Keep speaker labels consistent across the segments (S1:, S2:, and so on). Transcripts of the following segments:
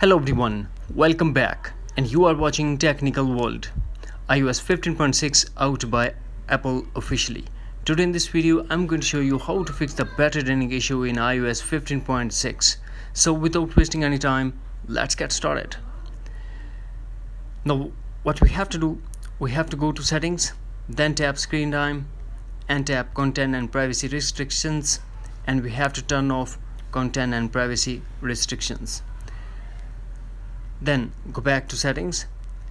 S1: Hello everyone, welcome back, and you are watching Technical World. iOS 15.6 out by Apple officially. Today in this video, I'm going to show you how to fix the battery draining issue in iOS 15.6. So without wasting any time, let's get started. Now, what we have to do, we have to go to settings, then tap screen time, and tap content and privacy restrictions, and we have to turn off content and privacy restrictions. Then go back to settings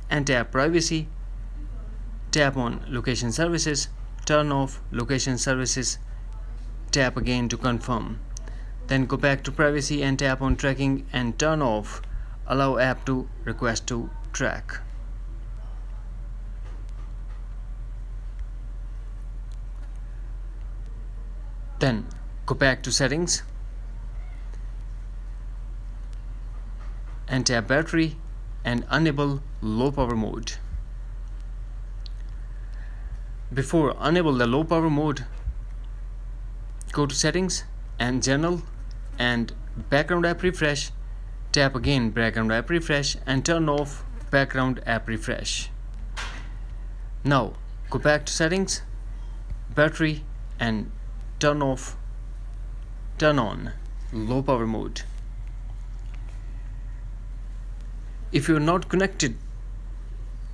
S1: and tap privacy, tap on location services, turn off location services, tap again to confirm. Then go back to privacy and tap on tracking and turn off allow app to request to track. Then go back to settings and tap battery and enable low power mode. Before enable the low power mode, go to settings and general and background app refresh, tap again background app refresh and turn off background app refresh. Now go back to settings, battery and turn on low power mode. If you're not connected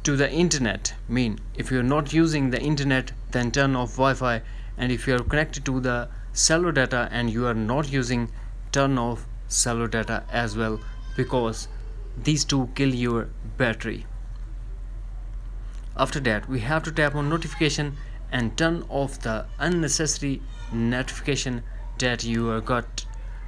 S1: to the internet, if you're not using the internet, then turn off Wi-Fi, and if you're connected to the cellular data and you are not using, turn off cellular data as well, because these two kill your battery. After that, we have to tap on notification and turn off the unnecessary notification that you got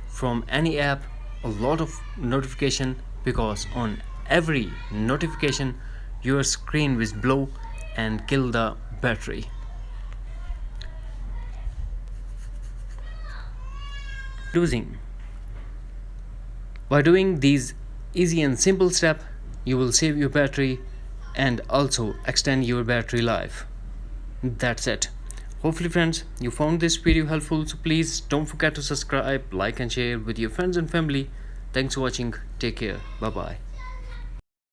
S1: from any app, a lot of notification, because on every notification your screen will blow and kill the battery. By doing these easy and simple steps, you will save your battery and also extend your battery life. That's it. Hopefully friends, you found this video helpful, so please don't forget to subscribe, like and share with your friends and family. Thanks for watching. Take care. Bye bye.